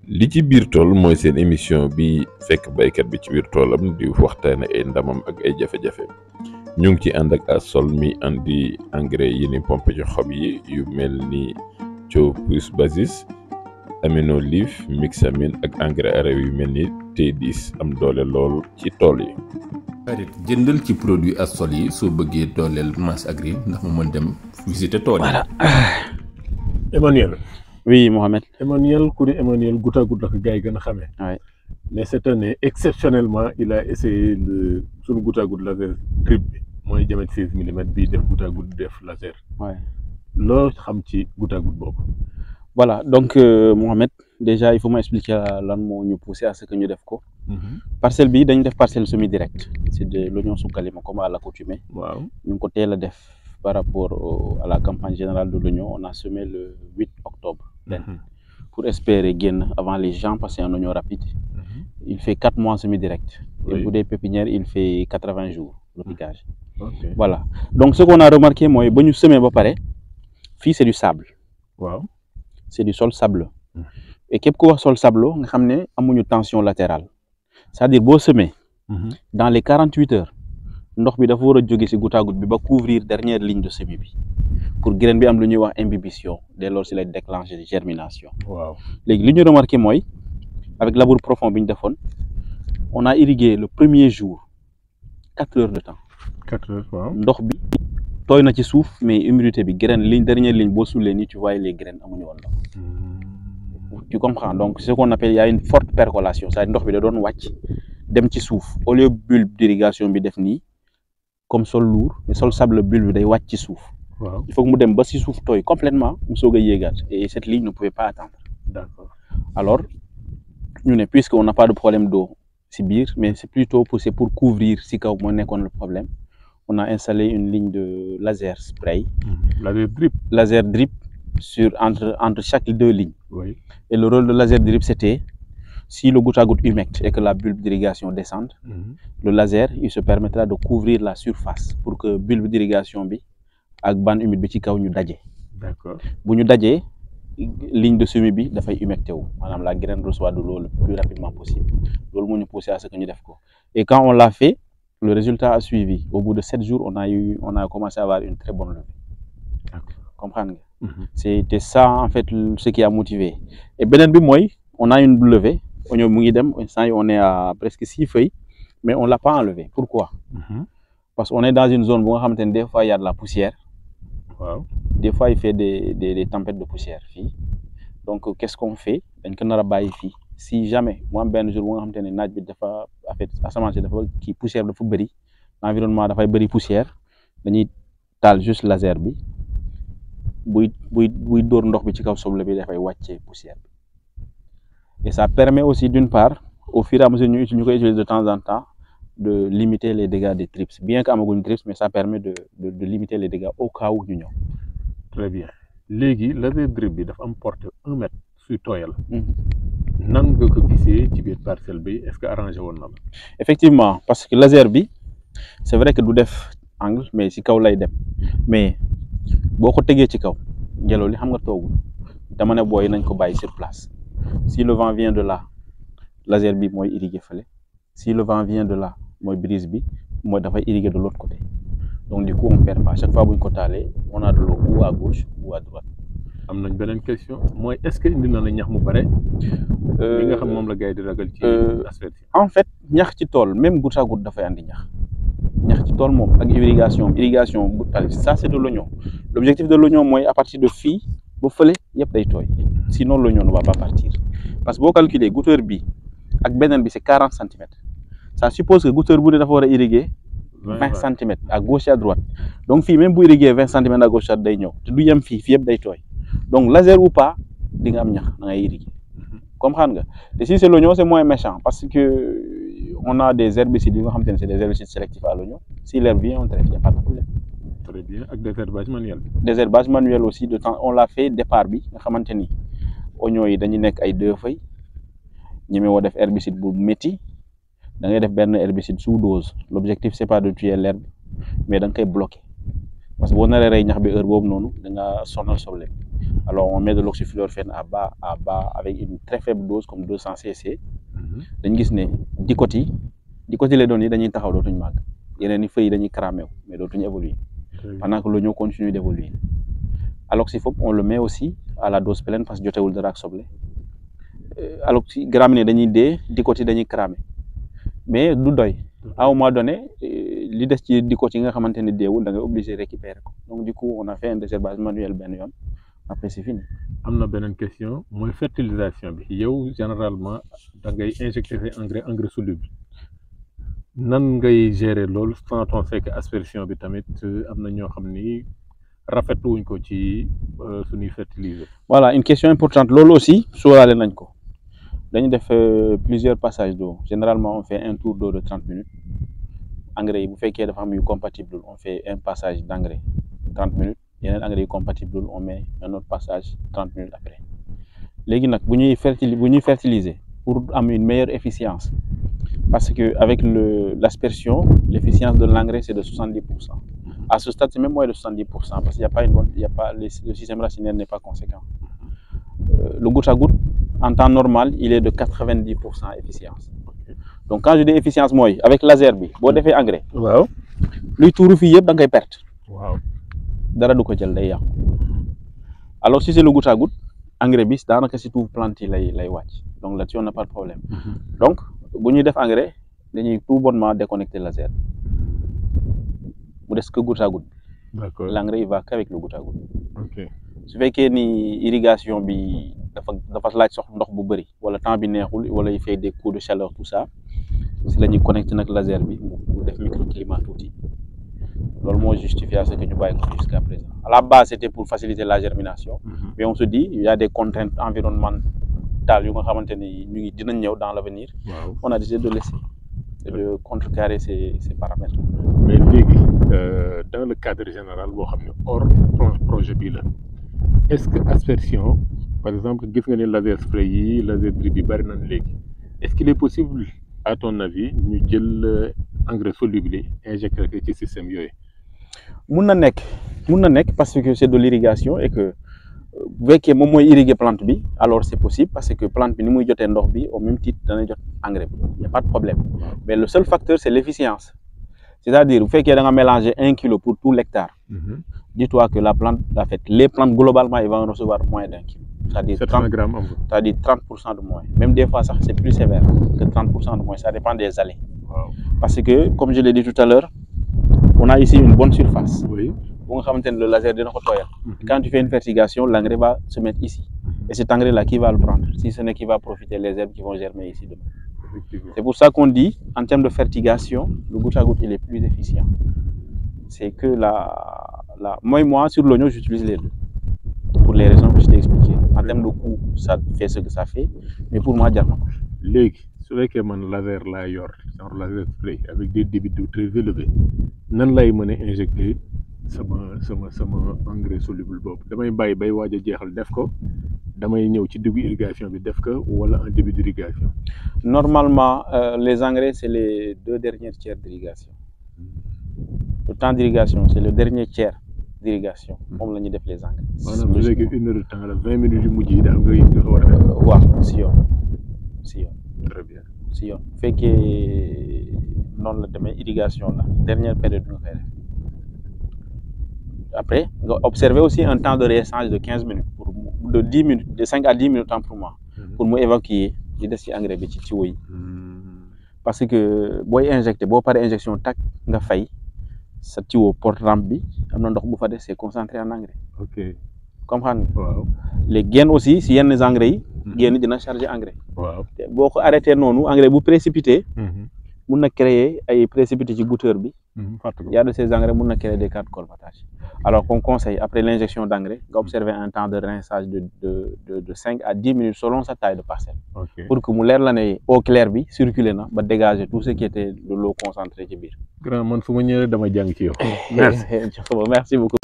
li ci biir tool mooy seen émission bi fekk baykat bi ci biir toolam di waxtaane ay ndamam ak ay jafe-jafe ñu ngi ci ànd ak Assol mi andi engrais yi ni pompe ci xob yi yu mel ni Thio plus Basis Amino Leaf Mixamine ak engrais araw yu mel ni T10 am doole lool ci tool yi. xarit jëndal ci produit Assol yi soo bëggee dooleel Mass Agri ndax mu mën dem visiter tool yi. Emmanuel. Oui, Mohamed. Emmanuel, goutte à goutte, ouais. Mais cette année, exceptionnellement, il a essayé sur le goutte à goutte laser drip. Moi, j'ai mis 16 mm de goutte à goutte de laser. Ouais. Là, je goutte à goutte. Voilà, donc Mohamed, déjà, il faut m'expliquer là nous pousser à ce que nous devons. Parcelle B, nous parcelle semi-direct. C'est de l'oignon sous calme, comme à l'accoutumée. Wow. Nous côté la def par rapport à la campagne générale de l'oignon, on a semé le 8 octobre. Pour espérer gagner avant les gens parce que c'est un oignon rapide. Il fait 4 mois semi-direct. Et pour des pépinières, il fait 80 jours le piquage. Okay. Voilà. Donc ce qu'on a remarqué, moi, quand nous semons pareil, c'est du sable. Wow. C'est du sol sableux. Et quand on a sol sableux, on a une tension latérale. C'est-à-dire que si semez, dans les 48 heures, ndox bi dafa wara joggé ci goutte à goutte bi ba couvrir dernière ligne de semis bi pour graine bi am lu ñuy wax imbibition dès lors ci lay déclencher germination. Waaw. Légui li ñu remarqué moy avec labour profond biñ defone on a irrigué le premier jour 4 heures de temps. 4 heures, waaw. Ndox bi toy na ci souf mais humidité bi graine ligne dernière ligne bo soulé ni tu vois les graines amuñu won ndox. Tu comprends? Donc c'est ce qu'on appelle il y a une forte percolation, c'est ndox bi da doon wacc dem ci souf au lieu bulbe d'irrigation bi def ni comme sol lourd mais sol sable bulbe day wacc ci souf. Wow. Il faut que mu dem ba ci souf toy complètement mu soga yégal et cette ligne ne pouvait pas attendre. D'accord. Alors nous puisqu'on n'a pas de problème d'eau ci bir mais c'est plutôt pour couvrir ci kaw mo nekone le problème. On a installé une ligne de laser spray. Laser drip sur entre chaque deux lignes. Oui. Et le rôle de laser drip c'était si le goutte à goutte humecte et que la bulbe d'irrigation descende, le laser il se permettra de couvrir la surface pour que bulbe d'irrigation bi ak ban humide bi ci kaw ñu dajé. D'accord. Bu ñu dajé ligne de semis bi da fay humecté wu. Manam la graine reçoit de l'eau le plus rapidement possible. Lolu mo ñu pousser à ce que ñu def ko. Et quand on l'a fait, le résultat a suivi. Au bout de 7 jours, on a commencé à avoir une très bonne levée. D'accord. Comprendre? C'était ça en fait ce qui a motivé. Et benen bi moy on a une levée. On est à presque 6 feuilles, mais on ne l'a pas enlevé. Pourquoi? Parce qu'on est dans une zone où des fois il y a de la poussière. Wow. Des fois il fait des tempêtes de poussière. Donc qu'est-ce qu'on fait? Si jamais, moi un jour où on a fait qui poussière de football, l'environnement a fait poussière, on tal juste laser bi, buy dor ndox bi ci kaw soble bi da fay wàccee poussière. Et ça permet aussi d'une part, au fur et à mesure que nous utilisons de temps en temps, de limiter les dégâts des trips. Bien qu'il y ait des trips, mais ça permet de limiter les dégâts au cas où nous avons. Très bien. Légui, le drip bi dafa am porte 1 mètre sur toyal. Nan nga ko gissé ci biir parcelle bi, est-ce que arrangé won na la? Effectivement, parce que laser bi, c'est vrai que du def angle, mais ci kaw lay dem. Mais boko téggé ci kaw, ngelaw li xam nga togul. Dama né boy nañ ko bayyi sur place. Si le vent vient de là, laser bi moy irriguer fele. Si le vent vient de là, moy brise bi moy da fay irriguer de l'autre côté. Donc du coup on perd pas. Chaque fois buñ ko talé, on a de l'eau ou à gauche ou à droite. Am nañ benen question, moy est-ce que indi na la ñax mu bare? Li nga xam mom la gaay di ragal ci aspect. En fait, ñax ci tol, même goutte à goutte da fay andi ñax. Ñax ci tol mom ak irrigation ça c'est de l'oignon. L'objectif de l'oignon moy à partir de fi bu feulé yépp day toy. Sinon l'oignon ne va pas partir. Parce que vous calculez goutteur bi ak benen bi c'est 40 cm. Ça suppose que goutteur bu dafa wara irriguer 20 cm à gauche et à droite. Donc fi même bu irriguer 20 cm à gauche day ñew. Te du yem fi yépp day toy. Donc laser ou pas, di nga am ñax da ngay irriguer. Comprendre nga? Et si c'est l'oignon, c'est moins méchant parce que on a des herbicides, c'est des herbicides sélectifs à l'oignon. Si l'herbe vient, on traite, il n'y a pas de problème. Très bien. Avec des herbages manuels. Des herbages manuels aussi, on l'a fait départ bi, nga xamanteni oignon yi dañuy nek ay 2 feuilles. Ñëmé wo def herbicide bu metti, da ngay def ben herbicide sous dose. L'objectif c'est pas de tuer l'herbe, mais da nga koy bloquer. parce que boo naree rey ñax bi heure boobu noonu da nga sonal soble. Alors on met de l'oxyfluorphène à bas avec une très faible dose comme 200 cc. dañu gis ne dicot yi lay doon yi dañuy taxaw dootuñu màgg yeneen i feuilles dañuy cramé wu mais dootuñu évoluer pendant que l'oignon continue d'évoluer. Aloxyphobe on le met aussi à la dose pleine parce que jotewul dara ak soble. Graminées dañuy dee dicot yi dañuy cramé mais du doy à un moment donné li des ci dicot yi nga xamante ne deewul da ngay obligé récupérer ko donc du coup on a fait un désherbage manuel benn yoon après c'est fini. am na beneen question mooy fertilisation bi yow généralement da ngay injecter say engrais soluble nan ngay gérer loolu quand on sait que aspersion bi tamit am na ñoo xam ni rafetlu wuñ ko ci suñuy fertiliser. Voilà une question importante loolu aussi sóoraale nañ ko dañu def plusieurs passages d'eau généralement on fait un tour d'eau de 30 minutes engrais yi bu fekkee dafa am yu compatible on fait un passage d'engrais 30 minutes. yeneen engrais yi compatible on met un autre passage 30 minutes après léegi nag bu ñuy fertiliser pour am une meilleure efficience parce que avec l'aspersion l'efficience de l'engrais c'est de 70%. À ce stade c'est même moins de 70% parce qu'il y a pas le système racinaire n'est pas conséquent. Le goutte à goutte en temps normal il est de 90% efficience. Donc quand je dis efficience mooy avec laser bi boo defee engrais. waaw luy tuuru fii yëpp da ngay perte. waaw. dara du ko jël day yàqu alors si c'est le goutte à goutte engrais bi daanaka si tout plante yi lay wàcc donc là-dessus on n'a pas de problème. Donc bu ñuy def engrais dañuy tout bonnement déconnecter laser mu des que goutte à goutte. D'accord. L'engrais il va qu'avec le goutte à goutte. Ok. su fekkee ni irrigation bi dafa laaj sox ndox bu bëri wala temps bi neexul wala il fait des coups de chaleur tout ça si la ñuy connecter nag laser bi mu def microclimat tuuti. loolu moo justifié ce que ñu bàyyi ko jusqu'à présent. À la base c'était pour faciliter la germination. Mais on se dit il y a des contraintes environnementales yu nga xamante ni ñu ngi dinañ ñëw dans l'avenir. On a décidé de laisser et de contrecarrer ces paramètres. Mais léegi dans le cadre général boo xam ne hors projet bi la est-ce que aspersion par exemple gis nga ne laser spray yi laser drip yi bari nañ léegi est-ce qu'il est possible à ton avis ñu jël engrais soluble yi injecté ko ci système yooyu. mun na nekk parce que c'est de l'irrigation et que bu fekkee moom mooy irriguer plante bi alors c'est possible parce que plante bi ni muy jotee ndox bi au même titre dana jot engrais bi y a pas de problème. Mais le seul facteur c'est l'efficience. C'est-à-dire bu fekkee da nga mélanger 1 kilo pour tout l'hectare. Dis-toi que la plante en fait les plantes globalement ils vont recevoir moins d'1 kilo. C'est-à-dire 30 grammes, c'est-à-dire 30% de moins. Même des fois ça c'est plus sévère que 30% de moins. Ça dépend des allées. Parce que comme je l'ai dit tout à l'heure on a ici une bonne surface. Oui. Le laser dina ko tooyal. Quand tu fais une fertigation l'engrais va se mettre ici. Et cet engrais là qui va le prendre si ce n'est qui va profiter les herbes qui vont germer ici demain. C'est pour ça qu'on dit en termes de fertigation le goutte à goutte il est plus efficient. C'est que moi sur l'oignon j'utilise les deux pour les raisons que je t'ai expliquées. En termes de coût ça fait ce que ça fait mais pour moi jar na ko. Léegi su fekkee man laser laa yor genre laser spray avec des débits d'eau très élevés nan lay mën a injecter sama engrais soluble boobu damay bàyyi bay waaj a jeexal def ko damay ñëw ci début irrigation bi def ko wala en début d'irrigation. Normalement les engrais c'est les 2 derniers tiers d'irrigation. Le temps d'irrigation c'est le dernier tiers d'irrigation moom la ñuy def les engrais. maanaam bu fekkee 1 heure de temps la 20 minutes yu mujj yi daal nga ko war a def. waaw si yoon. Très bien. Si yoon bu fekkee noonu la demee irrigation la dernière période bi nga koy def. Après nga observer aussi un temps de réessence de 15 minutes de 10 minutes de 5 à 10 minutes en pour moi pour mu évacuer li des ci engrais bi ci tuyau yi. Parce que booy injecté boo paree injection tak nga fay sa tuyau porte rampe bi am na ndox bu fa des c'est concentré en engrais. Ok. Comprendre nga. Waaw. Les gaines aussi si yenn engrais yi. génn dina charger engrais. Waaw. boo ko arrêté noonu engrais bu précipité. mun na créer ay précipité ci goutteur bi. Il y a de ces engrais mun na créer des cas de colmatage. Alors qu'on conseille après l'injection d'engrais nga observer un temps de rinçage de 5 à 10 minutes selon sa taille de parcelle. Pour que mu leer la ne eau claire bi circuler na ba dégager tout ce qui était de l'eau concentrée ci biir. Grand man fu ma ñëwee dama jàng ci yow. Merci beaucoup.